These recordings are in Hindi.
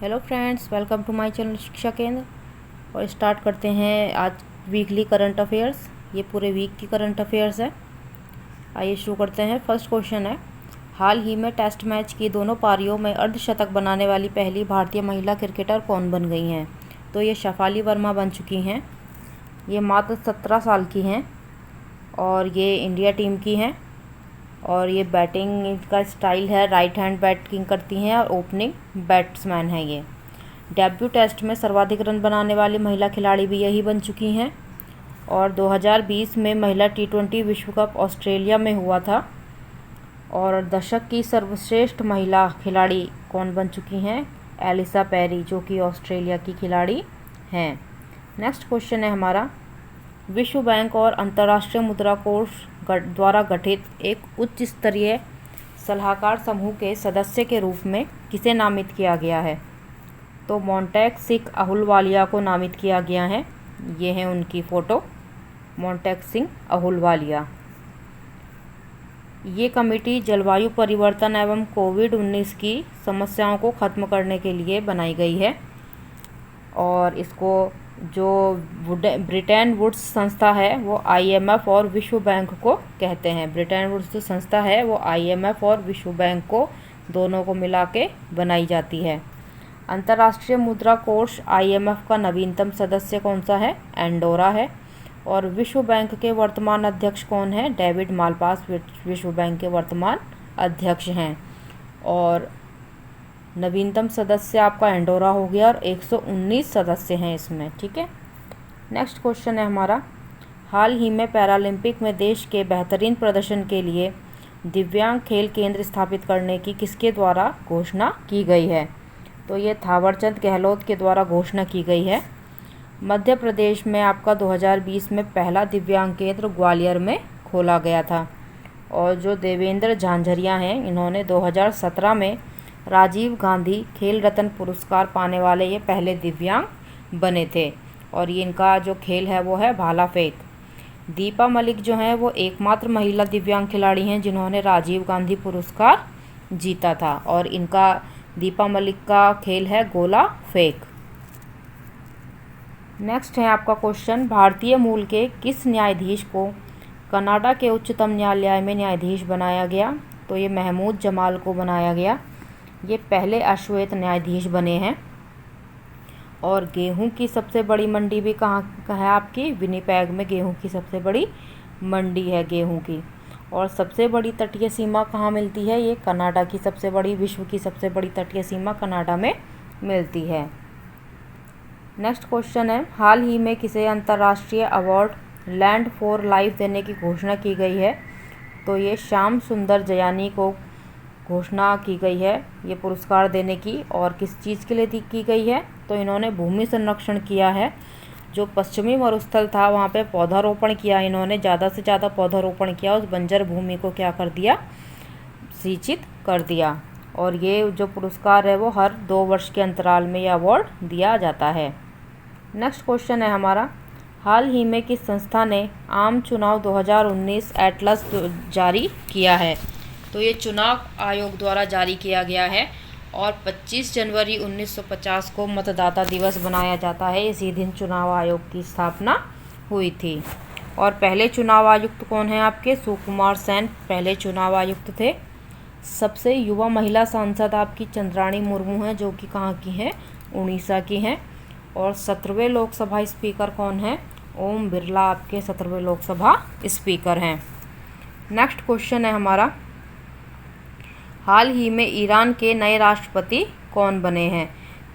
Hello friends, welcome to my channel Shiksha Kendra. और स्टार्ट करते हैं आज वीकली करंट अफेयर्स। ये पूरे वीक की करंट अफेयर्स है। आइए शुरू करते हैं। फर्स्ट क्वेश्चन है, हाल ही में टेस्ट मैच की दोनों पारियों में अर्धशतक बनाने वाली पहली भारतीय महिला क्रिकेटर कौन बन गई हैं? तो ये शेफाली वर्मा बन चुकी हैं। ये मात्र 17 साल की हैं और ये इंडिया टीम की हैं। और ये बैटिंग का स्टाइल है, राइट हैंड बैटिंग करती हैं और ओपनिंग बैट्समैन है। ये डेब्यू टेस्ट में सर्वाधिक रन बनाने वाली महिला खिलाड़ी भी यही बन चुकी हैं। और 2020 में महिला T20 विश्व कप ऑस्ट्रेलिया में हुआ था। और दशक की सर्वश्रेष्ठ महिला खिलाड़ी कौन बन चुकी हैं? एलिसा पेरी, जो कि ऑस्ट्रेलिया की खिलाड़ी हैं। नेक्स्ट क्वेश्चन है हमारा, विश्व बैंक और अंतर्राष्ट्रीय मुद्रा कोष द्वारा गठित एक उच्च स्तरीय सलाहकार समूह के सदस्य के रूप में किसे नामित किया गया है? तो मोंटेक सिंह अहलुवालिया को नामित किया गया है। ये है उनकी फ़ोटो, मोंटेक सिंह अहलुवालिया। ये कमेटी जलवायु परिवर्तन एवं कोविड-19 की समस्याओं को ख़त्म करने के लिए बनाई गई है। और इसको जो ब्रिटेन वुड्स संस्था है वो IMF और विश्व बैंक को कहते हैं। ब्रिटेन वुड्स जो संस्था है वो IMF और विश्व बैंक को दोनों को मिला के बनाई जाती है। अंतर्राष्ट्रीय मुद्रा कोष IMF का नवीनतम सदस्य कौन सा है? एंडोरा है। और विश्व बैंक के वर्तमान अध्यक्ष कौन है? डेविड मालपास विश्व बैंक के वर्तमान अध्यक्ष हैं। और नवीनतम सदस्य आपका एंडोरा हो गया और 119 सदस्य हैं इसमें। ठीक है। नेक्स्ट क्वेश्चन है हमारा, हाल ही में पैरालंपिक में देश के बेहतरीन प्रदर्शन के लिए दिव्यांग खेल केंद्र स्थापित करने की किसके द्वारा घोषणा की गई है? तो ये थावरचंद गहलोत के द्वारा घोषणा की गई है। मध्य प्रदेश में आपका 2020 में पहला दिव्यांग केंद्र ग्वालियर में खोला गया था। और जो देवेंद्र झांझरिया हैं, इन्होंने 2017 में राजीव गांधी खेल रत्न पुरस्कार पाने वाले ये पहले दिव्यांग बने थे। और ये इनका जो खेल है वो है भाला फेंक। दीपा मलिक जो हैं वो एकमात्र महिला दिव्यांग खिलाड़ी हैं जिन्होंने राजीव गांधी पुरस्कार जीता था। और इनका दीपा मलिक का खेल है गोला फेंक। नेक्स्ट है आपका क्वेश्चन, भारतीय मूल के किस न्यायाधीश को कनाडा के उच्चतम न्यायालय में न्यायाधीश बनाया गया? तो ये महमूद जमाल को बनाया गया। ये पहले अश्वेत न्यायाधीश बने हैं। और गेहूं की सबसे बड़ी मंडी भी कहाँ है आपकी? विनिपेग में गेहूं की सबसे बड़ी मंडी है गेहूं की। और सबसे बड़ी तटीय सीमा कहाँ मिलती है? ये कनाडा की सबसे बड़ी, विश्व की सबसे बड़ी तटीय सीमा कनाडा में मिलती है। नेक्स्ट क्वेश्चन है, हाल ही में किसे अंतर्राष्ट्रीय अवार्ड लैंड फॉर लाइफ देने की घोषणा की गई है? तो ये श्याम सुंदर जयानी को घोषणा की गई है ये पुरस्कार देने की। और किस चीज़ के लिए की गई है? तो इन्होंने भूमि संरक्षण किया है। जो पश्चिमी मरुस्थल था वहाँ पे पौधारोपण किया इन्होंने, ज़्यादा से ज़्यादा पौधारोपण किया। उस बंजर भूमि को क्या कर दिया? सिंचित कर दिया। और ये जो पुरस्कार है वो हर 2 वर्ष के अंतराल में यह अवार्ड दिया जाता है। नेक्स्ट क्वेश्चन है हमारा, हाल ही में किस संस्था ने आम चुनाव 2019 एटलस जारी किया है? तो ये चुनाव आयोग द्वारा जारी किया गया है। और 25 जनवरी 1950 को मतदाता दिवस बनाया जाता है। इसी दिन चुनाव आयोग की स्थापना हुई थी। और पहले चुनाव आयुक्त कौन है आपके? सुकुमार सेन पहले चुनाव आयुक्त थे। सबसे युवा महिला सांसद आपकी चंद्राणी मुर्मू हैं, जो कि कहाँ की हैं? उड़ीसा की हैं। और 17वें लोकसभा स्पीकर कौन है? ओम बिरला आपके 17वें लोकसभा स्पीकर हैं। नेक्स्ट क्वेश्चन है हमारा, हाल ही में ईरान के नए राष्ट्रपति कौन बने हैं?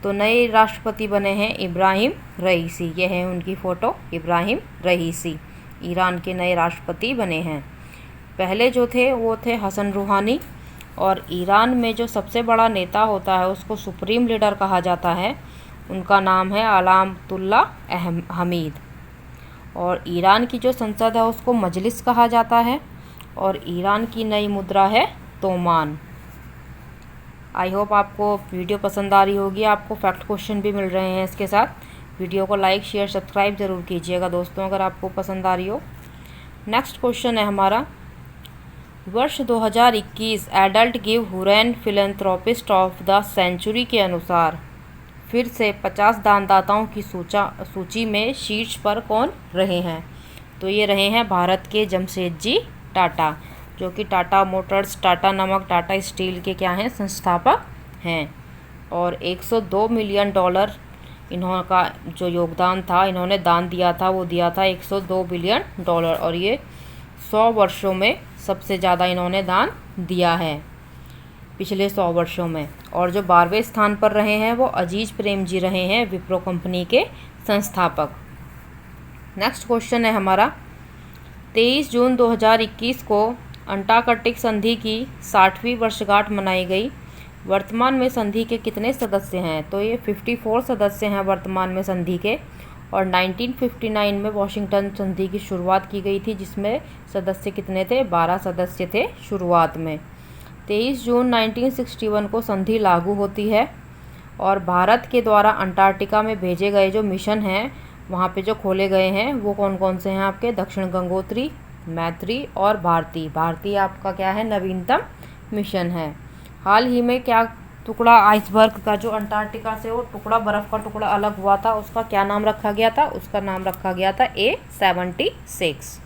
तो नए राष्ट्रपति बने हैं इब्राहिम रईसी। यह है उनकी फ़ोटो, इब्राहिम रईसी ईरान के नए राष्ट्रपति बने हैं। पहले जो थे वो थे हसन रूहानी। और ईरान में जो सबसे बड़ा नेता होता है उसको सुप्रीम लीडर कहा जाता है। उनका नाम है अलामतुल्ला हमीद। और ईरान की जो संसद है उसको मजलिस कहा जाता है। और ईरान की नई मुद्रा है तोमान। आई होप आपको वीडियो पसंद आ रही होगी। आपको फैक्ट क्वेश्चन भी मिल रहे हैं इसके साथ। वीडियो को लाइक शेयर सब्सक्राइब ज़रूर कीजिएगा दोस्तों, अगर आपको पसंद आ रही हो। नेक्स्ट क्वेश्चन है हमारा, वर्ष 2021 EdelGive Hurun philanthropist of the century के अनुसार फिर से 50 दानदाताओं की सूची में शीर्ष पर कौन रहे हैं? तो ये रहे हैं भारत के जमशेदजी टाटा, जो कि टाटा मोटर्स, टाटा नमक, टाटा स्टील के क्या हैं? संस्थापक हैं। और 102 मिलियन डॉलर इन्होंने जो योगदान था, इन्होंने दान दिया था, वो दिया था 102 बिलियन डॉलर। और ये 100 वर्षों में सबसे ज़्यादा इन्होंने दान दिया है पिछले 100 वर्षों में। और जो 12वें स्थान पर रहे हैं वो अजीज प्रेम जी रहे हैं, विप्रो कंपनी के संस्थापक। नेक्स्ट क्वेश्चन है हमारा, 23 जून 2021 को अंटार्कटिक संधि की 60वीं वर्षगांठ मनाई गई। वर्तमान में संधि के कितने सदस्य हैं? तो ये 54 सदस्य हैं वर्तमान में संधि के। और 1959 में वॉशिंगटन संधि की शुरुआत की गई थी, जिसमें सदस्य कितने थे? 12 सदस्य थे शुरुआत में। 23 जून 1961 को संधि लागू होती है। और भारत के द्वारा अंटार्कटिका में भेजे गए जो मिशन हैं, वहाँ पे जो खोले गए हैं, वो कौन कौन से हैं आपके? दक्षिण गंगोत्री, मैत्री और भारती। भारती आपका क्या है? नवीनतम मिशन है। हाल ही में क्या टुकड़ा आइसबर्ग का, जो अंटार्कटिका से वो टुकड़ा, बर्फ़ का टुकड़ा अलग हुआ था, उसका क्या नाम रखा गया था? उसका नाम रखा गया था A76।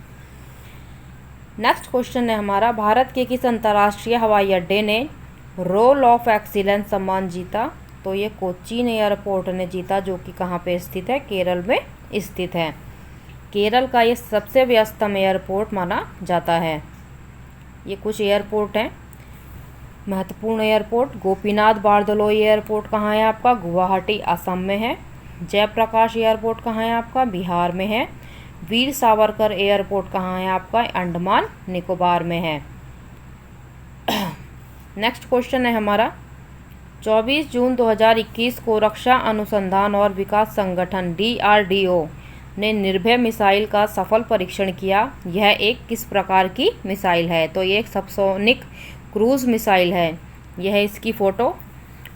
नेक्स्ट क्वेश्चन है हमारा, भारत के किस अंतर्राष्ट्रीय हवाई अड्डे ने रोल ऑफ एक्सीलेंस सम्मान जीता? तो ये कोचीन एयरपोर्ट ने जीता, जो कि कहाँ पे स्थित है? केरल में स्थित है। केरल का ये सबसे व्यस्ततम एयरपोर्ट माना जाता है। ये कुछ एयरपोर्ट हैं महत्वपूर्ण एयरपोर्ट। गोपीनाथ बारदलोई एयरपोर्ट कहाँ है आपका? गुवाहाटी असम में है। जयप्रकाश एयरपोर्ट कहाँ है आपका? बिहार में है। वीर सावरकर एयरपोर्ट कहाँ है आपका? अंडमान निकोबार में है। नेक्स्ट क्वेश्चन है हमारा, 24 जून 2021 को रक्षा अनुसंधान और विकास संगठन DRDO ने निर्भय मिसाइल का सफल परीक्षण किया। यह एक किस प्रकार की मिसाइल है? तो ये एक सबसोनिक क्रूज मिसाइल है। यह है इसकी photo.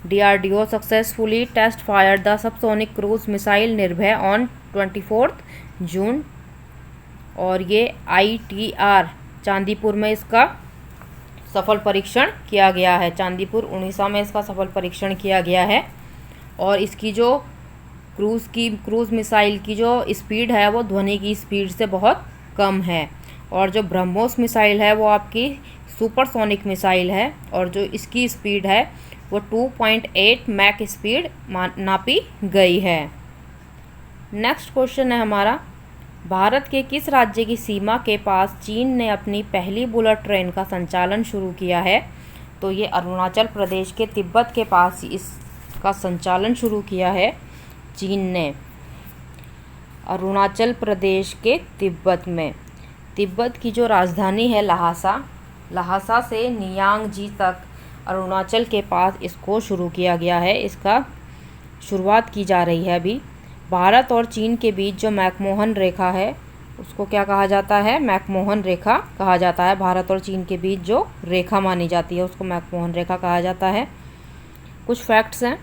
DRDO successfully test fire the subsonic cruise missile Nirbhay on 24 June. और ये ITR चांदीपुर में इसका सफल परीक्षण किया गया है। चांदीपुर उड़ीसा में इसका सफल परीक्षण किया गया है। और इसकी जो क्रूज़ मिसाइल की जो स्पीड है वो ध्वनि की स्पीड से बहुत कम है। और जो ब्रह्मोस मिसाइल है वो आपकी सुपरसोनिक मिसाइल है, और जो इसकी स्पीड है वो 2.8 मैक स्पीड नापी गई है। नेक्स्ट क्वेश्चन है हमारा, भारत के किस राज्य की सीमा के पास चीन ने अपनी पहली बुलेट ट्रेन का संचालन शुरू किया है? तो ये अरुणाचल प्रदेश के तिब्बत के पास इसका संचालन शुरू किया है चीन ने। अरुणाचल प्रदेश के तिब्बत में, तिब्बत की जो राजधानी है लहासा से नियांगजी तक अरुणाचल के पास इसको शुरू किया गया है। इसका शुरुआत की जा रही है अभी। भारत और चीन के बीच जो मैकमोहन रेखा है उसको क्या कहा जाता है? मैकमोहन रेखा कहा जाता है। भारत और चीन के बीच जो रेखा मानी जाती है उसको मैकमोहन रेखा कहा जाता है। कुछ फैक्ट्स हैं।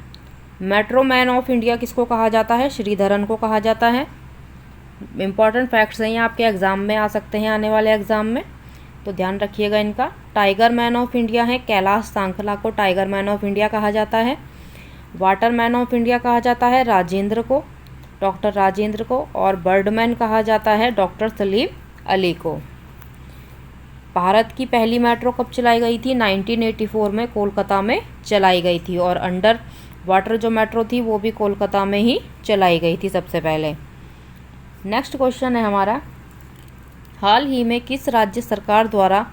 मेट्रो मैन ऑफ इंडिया किसको कहा जाता है? श्रीधरन को कहा जाता है। इम्पॉर्टेंट फैक्ट्स हैं, ये आपके एग्ज़ाम में आ सकते हैं, आने वाले एग्ज़ाम में, तो ध्यान रखिएगा इनका। टाइगर मैन ऑफ इंडिया है कैलाश सांखला को टाइगर मैन ऑफ इंडिया कहा जाता है। वाटर मैन ऑफ इंडिया कहा जाता है राजेंद्र को, डॉक्टर राजेंद्र को। और बर्डमैन कहा जाता है डॉक्टर सलीम अली को। भारत की पहली मेट्रो कब चलाई गई थी? 1984 में कोलकाता में चलाई गई थी। और अंडर वाटर जो मेट्रो थी वो भी कोलकाता में ही चलाई गई थी सबसे पहले। नेक्स्ट क्वेश्चन है हमारा, हाल ही में किस राज्य सरकार द्वारा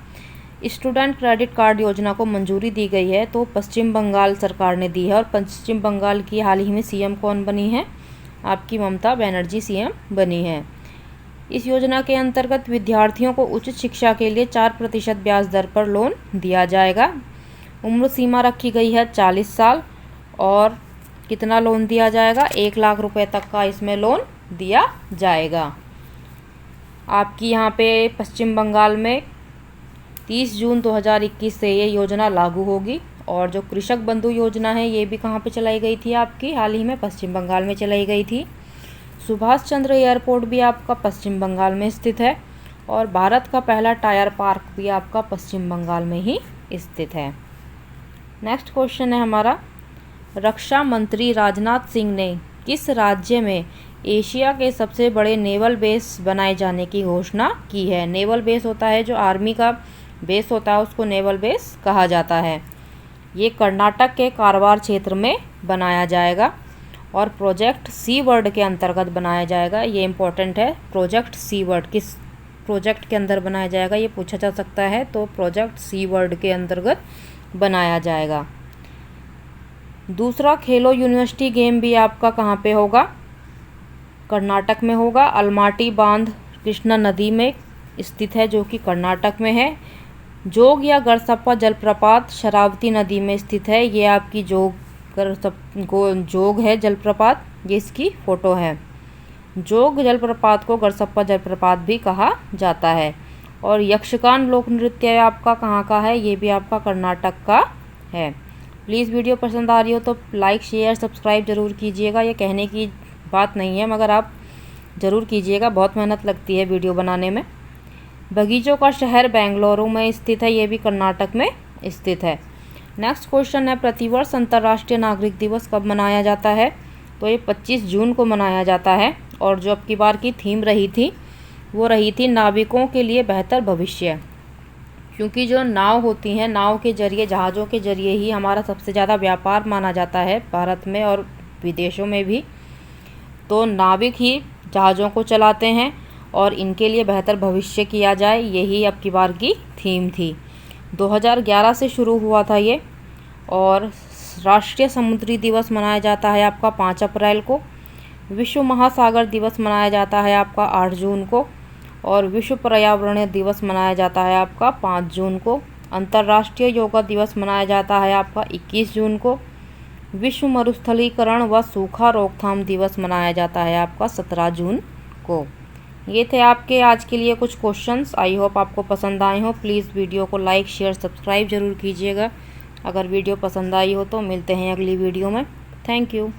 स्टूडेंट क्रेडिट कार्ड योजना को मंजूरी दी गई है? तो पश्चिम बंगाल सरकार ने दी है। और पश्चिम बंगाल की हाल ही में सीएम कौन बनी है? आपकी ममता बनर्जी सीएम बनी है। इस योजना के अंतर्गत विद्यार्थियों को उच्च शिक्षा के लिए 4% ब्याज दर पर लोन दिया जाएगा। उम्र सीमा रखी गई है 40 साल। और कितना लोन दिया जाएगा? 1 लाख रुपए तक का इसमें लोन दिया जाएगा। आपकी यहाँ पे पश्चिम बंगाल में 30 जून 2021 से ये योजना लागू होगी। और जो कृषक बंधु योजना है ये भी कहाँ पे चलाई गई थी? आपकी हाल ही में पश्चिम बंगाल में चलाई गई थी। सुभाष चंद्र एयरपोर्ट भी आपका पश्चिम बंगाल में स्थित है। और भारत का पहला टायर पार्क भी आपका पश्चिम बंगाल में ही स्थित है। नेक्स्ट क्वेश्चन है हमारा, रक्षा मंत्री राजनाथ सिंह ने किस राज्य में एशिया के सबसे बड़े नेवल बेस बनाए जाने की घोषणा की है? नेवल बेस होता है जो आर्मी का बेस होता है, उसको नेवल बेस कहा जाता है। ये कर्नाटक के कारवार क्षेत्र में बनाया जाएगा और प्रोजेक्ट सी वर्ड के अंतर्गत बनाया जाएगा। ये इम्पोर्टेंट है, प्रोजेक्ट सी वर्ड किस प्रोजेक्ट के अंदर बनाया जाएगा ये पूछा जा सकता है, तो प्रोजेक्ट सी वर्ड के अंतर्गत बनाया जाएगा। दूसरा, खेलो यूनिवर्सिटी गेम भी आपका कहाँ पे होगा? कर्नाटक में होगा। अलमाटी बांध कृष्णा नदी में स्थित है जो कि कर्नाटक में है। जोग या गरसप्पा जलप्रपात शरावती नदी में स्थित है। ये आपकी जोग है जलप्रपात, ये इसकी फ़ोटो है। जोग जलप्रपात को गरसप्पा जलप्रपात भी कहा जाता है। और यक्षगान लोक नृत्य आपका कहाँ का है? ये भी आपका कर्नाटक का है। प्लीज़ वीडियो पसंद आ रही हो तो लाइक शेयर सब्सक्राइब ज़रूर कीजिएगा। ये कहने की बात नहीं है मगर आप ज़रूर कीजिएगा, बहुत मेहनत लगती है वीडियो बनाने में। बगीचों का शहर बेंगलुरु में स्थित है, ये भी कर्नाटक में स्थित है। नेक्स्ट क्वेश्चन है, प्रतिवर्ष अंतर्राष्ट्रीय नागरिक दिवस कब मनाया जाता है? तो ये 25 जून को मनाया जाता है। और जो अब की बार की थीम रही थी वो रही थी नाविकों के लिए बेहतर भविष्य, क्योंकि जो नाव होती हैं, नाव के जरिए, जहाज़ों के जरिए ही हमारा सबसे ज़्यादा व्यापार माना जाता है भारत में और विदेशों में भी। तो नाविक ही जहाज़ों को चलाते हैं और इनके लिए बेहतर भविष्य किया जाए, यही अब की बार की थीम थी। 2011 से शुरू हुआ था ये। और राष्ट्रीय समुद्री दिवस मनाया जाता है आपका 5 अप्रैल को। विश्व महासागर दिवस मनाया जाता है आपका 8 जून को। और विश्व पर्यावरण दिवस मनाया जाता है आपका 5 जून को। अंतर्राष्ट्रीय योगा दिवस मनाया जाता है आपका 21 जून को। विश्व मरुस्थलीकरण व सूखा रोकथाम दिवस मनाया जाता है आपका 17 जून को। ये थे आपके आज के लिए कुछ क्वेश्चंस। आई होप आपको पसंद आए हो। प्लीज़ वीडियो को लाइक शेयर सब्सक्राइब ज़रूर कीजिएगा। अगर वीडियो पसंद आई हो तो मिलते हैं अगली वीडियो में। Thank you.